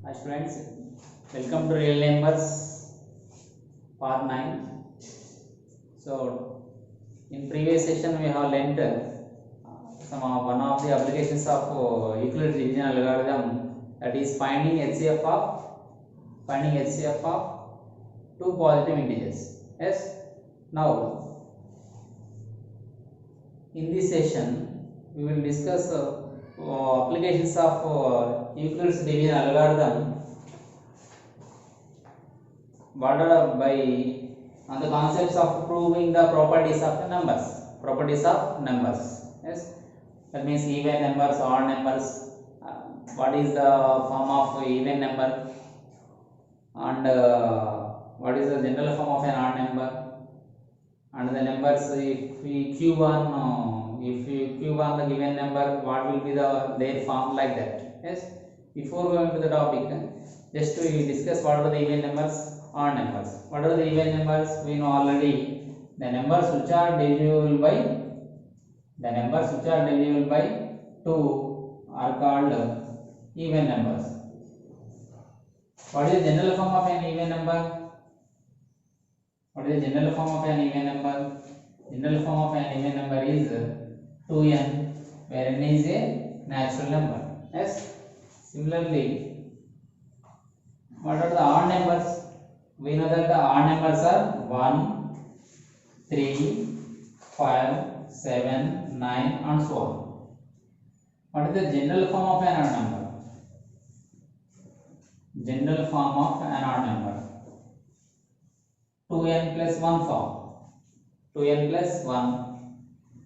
Hi students, welcome to Real Numbers part 9. So in previous session we have learnt one of the applications of Euclid's division algorithm, that is finding HCF of two positive integers. Yes. Now in this session we will discuss applications of Euclid's division algorithm bordered by on the concepts of proving the properties of the numbers. Yes, that means even numbers, odd numbers, what is the form of even number, and what is the general form of an odd number, and the numbers if we cube on the given number, what will be their form, like that. Yes, before going to the topic, just we discuss what are the even numbers, odd numbers. What are the even numbers? We know already. The numbers which are divisible by 2 are called even numbers. What is the general form of an even number? General form of an even number is 2n, where n is a natural number. Yes. Similarly, what are the odd numbers? We know that the odd numbers are 1, 3, 5, 7, 9 and so on. What is the general form of an odd number? General form of an odd number, 2n plus 1 form. 2n plus 1,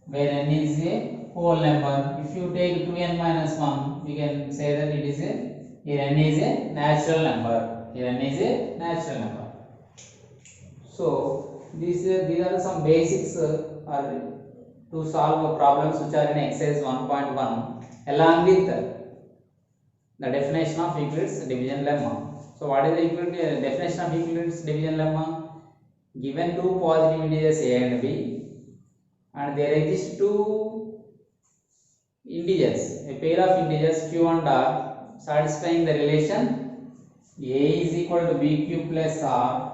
where n is a whole number. If you take 2n minus 1, we can say that it is here n is a natural number. So these are some basics are to solve problems which are in exercise 1.1 along with the definition of Euclid's division lemma. So what is the definition of Euclid's division lemma? Given two positive integers a and b, and there exist two integers, a pair of integers q and r, satisfying the relation a is equal to b cube plus r,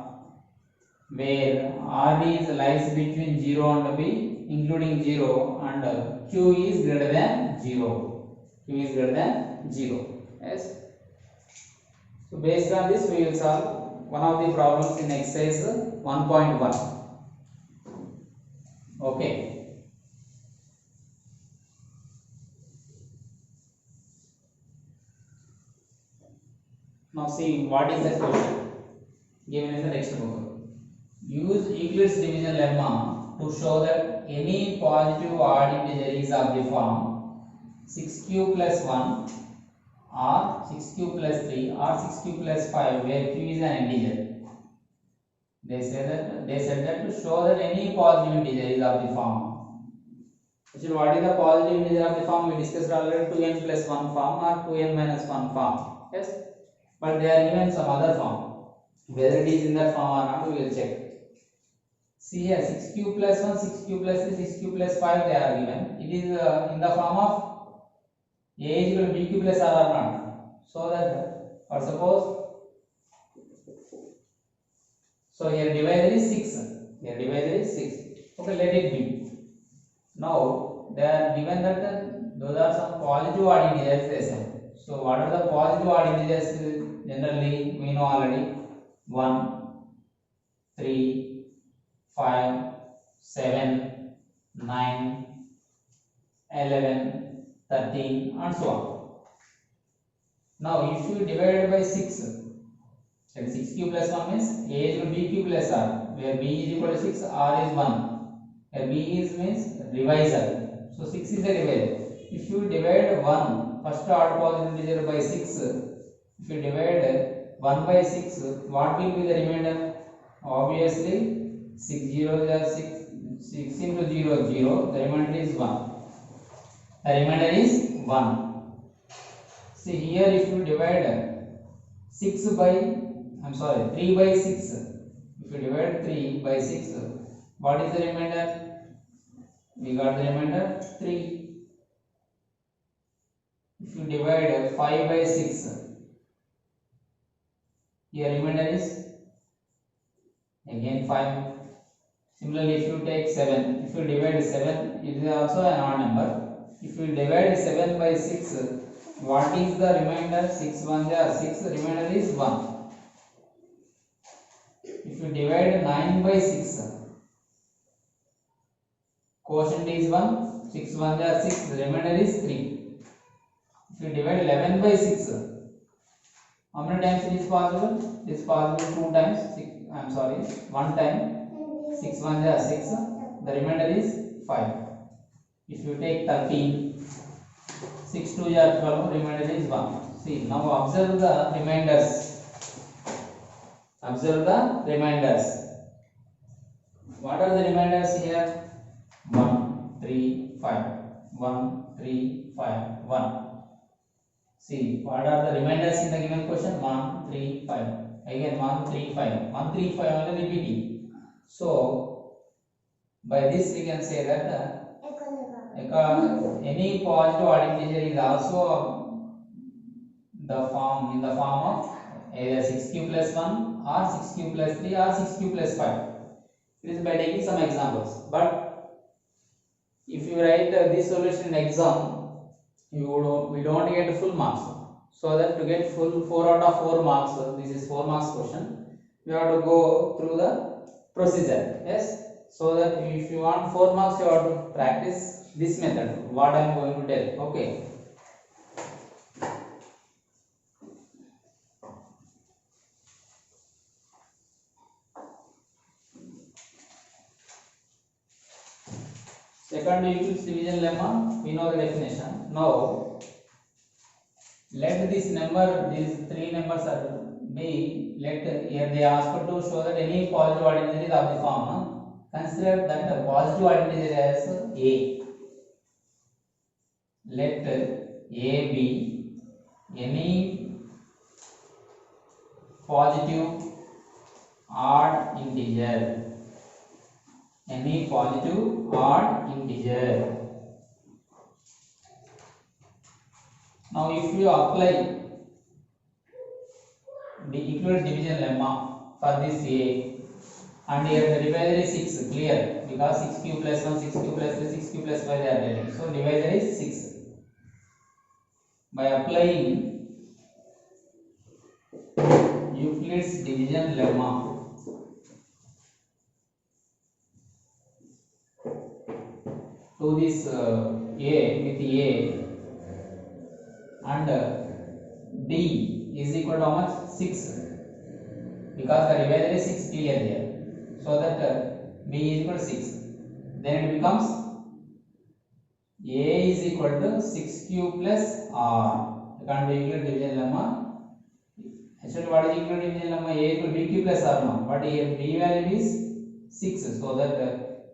where r lies between 0 and b, including 0, and q is greater than 0. Yes. So based on this, we will solve one of the problems in exercise 1.1. Okay. Now see what is the question given in the textbook. Use Euclid's division lemma to show that any positive odd integer is of the form 6q plus 1 or 6q plus 3 or 6q plus 5, where q is an integer. They said that to show that any positive integer is of the form. Actually, what is the positive integer of the form? We discussed already, 2n plus 1 form or 2n minus 1 form. Yes, but they are given some other form. Whether it is in that form or not, we will check. See here, 6q plus 1, 6q plus 3, 6q plus 5, they are given. It is in the form of a is equal to bq plus r or not. So that, or suppose, so here divisor is 6. Okay, let it be. Now they are given that those are some positive odd integers, they say. So what are the positive odd integers? Generally we know already: 1, 3, 5, 7, 9, 11, 13 and so on. Now if you divide by 6, then 6q plus 1 means a is equal to bq plus r, where b is equal to 6, r is 1, where b is means divisor. So 6 is a divisor. If you divide 1, first odd positive integer, by 6, if you divide 1 by 6, what will be the remainder? Obviously 6 0 is 6 into 0 0, the remainder is 1. See here, if you divide 3 by 6, if you divide 3 by 6, what is the remainder? We got the remainder 3. If you divide 5 by 6, Here remainder is again 5. Similarly, if you take 7, if you divide 7, it is also an odd number. If you divide 7 by 6, what is the remainder? 6 1 are 6, remainder is 1. If you divide 9 by 6, quotient is 1, 6 1 are 6, remainder is 3. If you divide 11 by 6, how many times it is possible? It is possible 2 times, 6, I am sorry, 1 time. 6 1 are 6, the remainder is 5. If you take 13, 6 2 are 12, remainder is 1. See, now observe the remainders. Observe the remainders. What are the remainders here? 1 3 5, 1 3 5, 1. See, what are the remainders in the given question? 1 3 5. Again 1 3 5. 1 3 5 only repeating. So by this we can say that any positive odd integer is also in the form of either 6 cube plus 1 or 6 cube plus 3 or 6 cube plus 5. It is by taking some examples. But if you write this solution in exam, we don't get full marks. So that to get full 4 out of 4 marks, this is 4 marks question, we have to go through the procedure. Yes. So that if you want 4 marks, you have to practice this method. What I am going to tell. Okay. Second Euclid's division lemma, we know the definition. Now, let this number, these 3 numbers are be, let here they ask to show that any positive odd integer is of the form. Consider that the positive odd integer as A. Let A be any positive odd integer. Any positive odd integer. Now if you apply the Euclid's division lemma for this A, and here the divisor is 6, clear, because 6 cube plus 1, 6 cube plus 3, 6 cube plus 5 they are telling. So divisor is 6. By applying Euclid's division lemma, to this A with A, and B is equal to how much? 6, because the divisor is 6, clear here. So that B is equal to 6. Then it becomes A is equal to 6 cube plus R. You can't do Euclid division lemma. Actually, what is Euclid division lemma? A equal to B cube plus R now. But here B value is 6. So that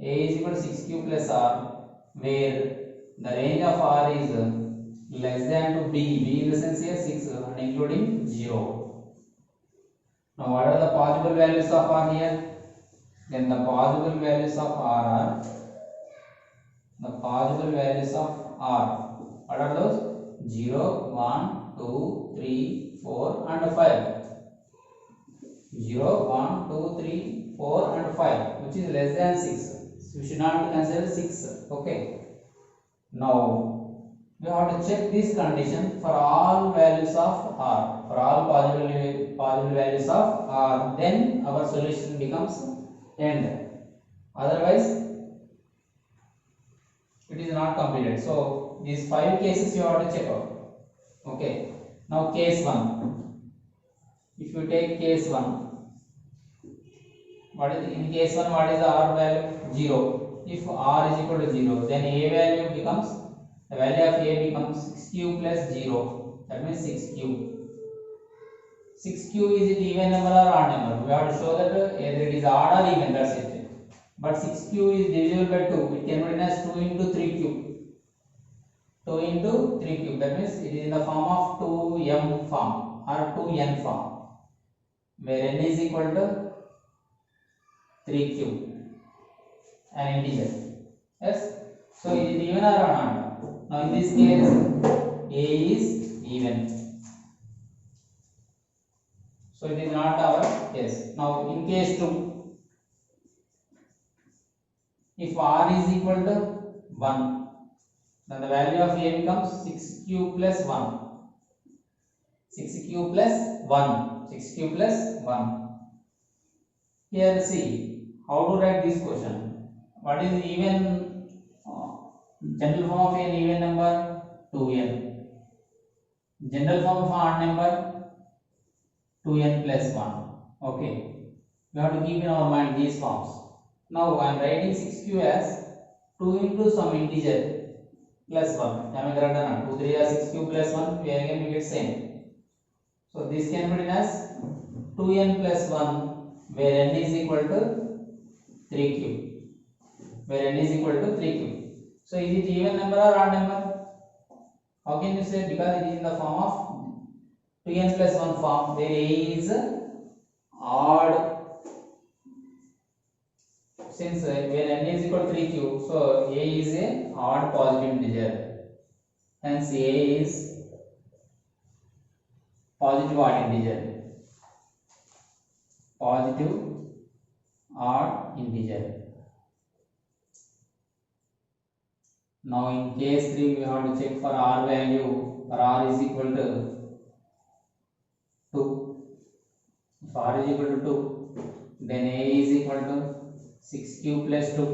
A is equal to 6 cube plus R, where the range of R is less than to B. B in the sense here 6 and including 0. Now, what are the possible values of R here? Then the possible values of R are what are those? 0, 1, 2, 3, 4 and 5. 0, 1, 2, 3, 4 and 5, which is less than 6. So we should not consider 6. Okay. Now we have to check this condition for all values of R. For all possible values of R, then our solution becomes end. Otherwise, it is not completed. So these 5 cases you have to check out. Okay. Now case 1. If you take case 1, in case 1 what is the R value? 0. If R is equal to 0, then A value becomes, the value of A becomes 6 cube plus 0. That means 6 cube. 6 cube, is it even number or odd number? We have to show that either it is odd or even, that's it. But 6 cube is divisible by 2. It can be written as 2 into 3 cube. 2 into 3 cube. That means it is in the form of 2m form or 2n form, where n is equal to 3 cube, an integer. Yes. So is it even or not? Now in this case, A is even. So it is not our case. Now in case 2, if r is equal to 1, then the value of a becomes 6 cube plus 1. 6 cube plus 1. 6 cube plus 1. Here see how to write this question. What is even general form of an even number? 2n. General form of odd number? 2n plus 1. Okay. We have to keep in our mind these forms. Now I am writing 6q as 2 into some integer plus 1. Am I correct or not? 2 3 are 6q plus 1. We again we get same. So this can be written as 2n plus 1, where n is equal to 3q. Where n is equal to 3q. So is it even number or odd number? How can you say? Because it is in the form of 2n plus 1 form, where a is odd. Since where n is equal to 3q, so a is a odd positive integer. Hence a is positive odd integer. Positive odd integer. Now in case 3, we have to check for r value. For r is equal to 2. If r is equal to 2, then a is equal to 6q plus 2.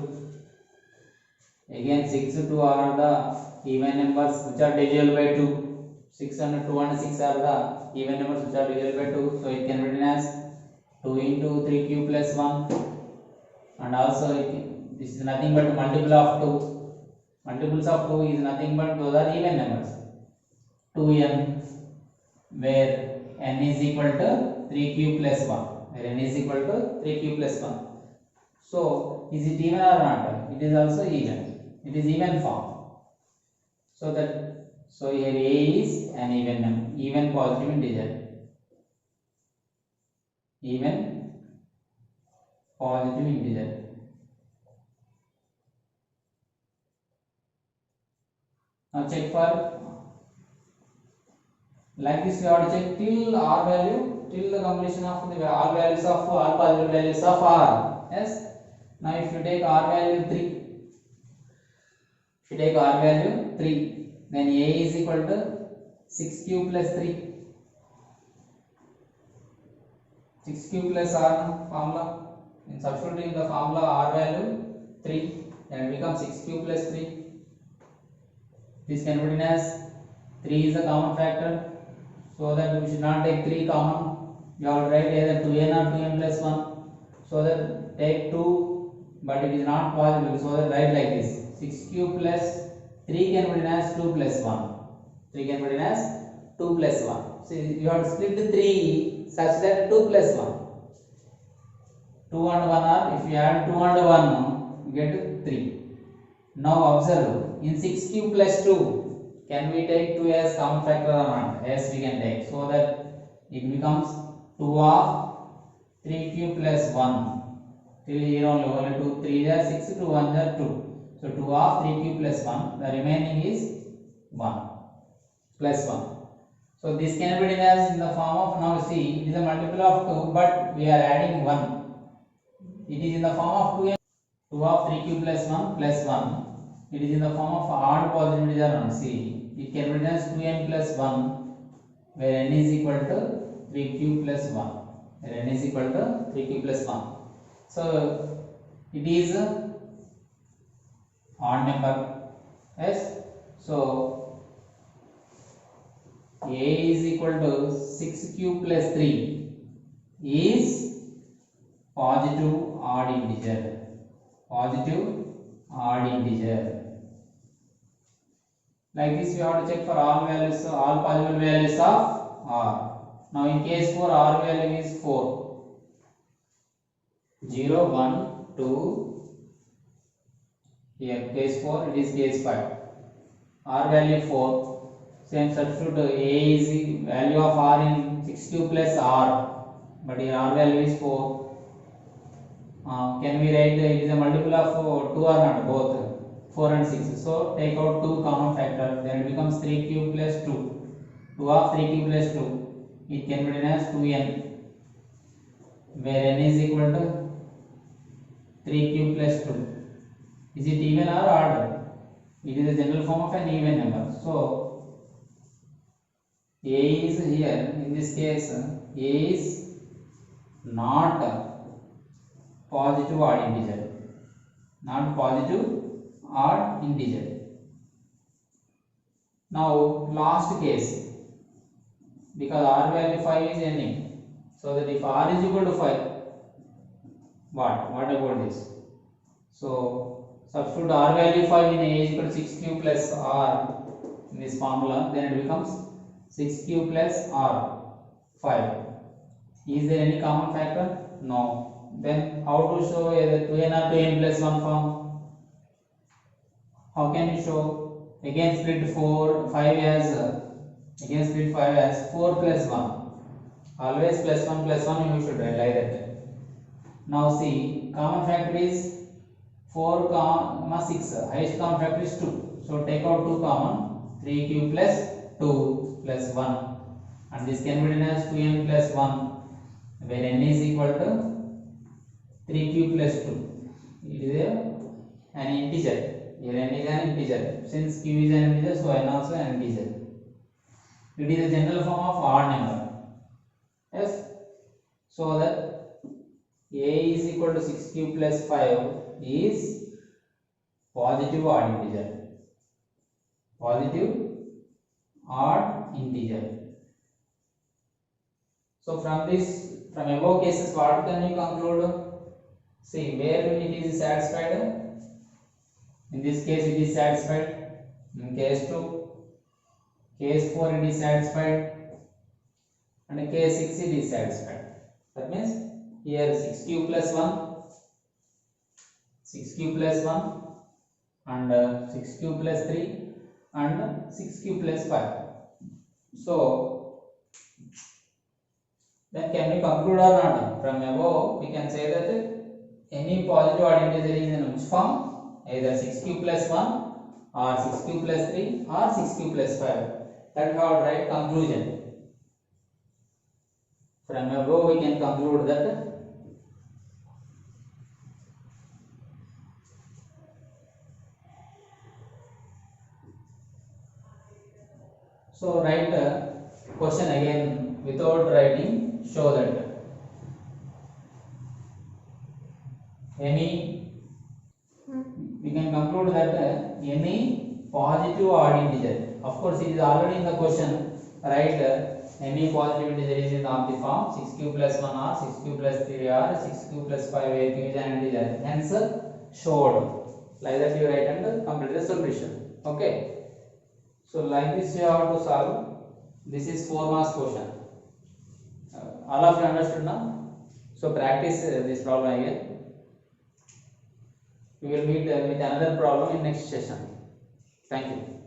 Again 6 to 2 are the even numbers which are divisible by 2. 6 and 2 and 6 are the even numbers which are divisible by 2. So it can be written as 2 into 3q plus 1. And also this is nothing but multiple of 2. Multiples of 2 is nothing but those are even numbers. 2n, where n is equal to 3q plus 1. Where n is equal to 3q plus 1. So is it even or not? It is also even. It is even form. So here a is an even number, even positive integer. Even positive integer. Now check for, like this we have to check till r value, till the completion of the r values of all positive values of r. Yes. Now if you take r value 3, if you take r value 3, then a is equal to 6q plus 3. 6q plus r formula. In substituting the formula r value 3, then it becomes 6q plus 3. This can be written as 3 is a common factor, so that we should not take 3 common. You have to write either 2n or 2n plus 1. So that take 2, but it is not possible. So that write like this: 6q plus 3 can be written as 2 plus 1. 3 can be written as 2 plus 1. So you have to split the 3 such that 2 plus 1. 2 and 1 are, if you add 2 and 1, you get 3. Now observe, in 6q plus 2, can we take 2 as common factor or not? Yes, we can take. So that it becomes 2 of 3q plus 1. Till here only 2, 3 are 6, 2, 1 are 2. So 2 of 3q plus 1, the remaining is 1 plus 1. So this can be written as in the form of, now see, it is a multiple of 2, but we are adding 1. It is in the form of 2 of 3q plus 1 plus 1. It is in the form of odd positive integer. See, it can be written as 2n plus 1, where n is equal to 3q plus 1. Where n is equal to 3q plus 1. So it is odd number. Yes. So a is equal to 6q plus 3 is positive odd integer. Positive odd integer. Like this we have to check for all values, all possible values of r. Now in case 4, r value is 4. 0, 1, 2. Here case 4, it is case 5. R value 4. Same substitute, a is the value of r in 6q plus r. But here r value is 4. Can we write it is a multiple of 2 or not? Both 4 and 6. So take out 2 common factor, then it becomes 3q plus 2. 2 of 3q plus 2. It can be written as 2n. where n is equal to 3 cube plus 2. Is it even or odd? It is the general form of an even number. So a is here, in this case a is not positive odd integer, not positive odd integer. Now last case, because r value 5 is ending, so that if r is equal to 5, what about this? So substitute r value 5 in a is equal to 6 cube plus r in this formula, then it becomes 6 cube plus r 5. Is there any common factor? No. Then how to show either 2n or 2n plus 1 form? How can you show? Again split 4 5 as again split 5 as 4 plus 1. Always plus 1 you should write like that. Now see, common factor is 4 comma 6. Highest common factor is 2. So take out 2 common. 3 cube plus 2 plus 1. And this can be written as 2n plus 1, where n is equal to 3 cube plus 2. It is an integer. Here n is an integer. Since q is an integer, so n also an integer. It is a general form of odd number. Yes. So that a is equal to 6 cube plus 5 is positive odd integer. Positive odd integer. So from above cases, what can you conclude? See, where it is satisfied. In this case it is satisfied. In case 2, case 4 it is satisfied, and in case 6 it is satisfied. That means here 6 cube plus 1, 6 cube plus 1, and 6 cube plus 3, and 6 cube plus 5. So then can we conclude or not? From above we can say that any positive odd integer is in which form? Either 6 cube plus 1 or 6 cube plus 3 or 6 cube plus 5. That is our right conclusion. From above we can conclude that so write question again without writing. Show that any, we can conclude that any positive odd integer, of course it is already in the question, right? Any positive integer is in the form 6 cube plus 1 or 6 cube plus 3 or 6 cube plus 5 where q is an integer, hence showed. Like that you write and complete the solution. Okay, so like this you have to solve. This is 4 marks question. All of you understood now? So practice this problem again. We will meet with another problem in next session. Thank you.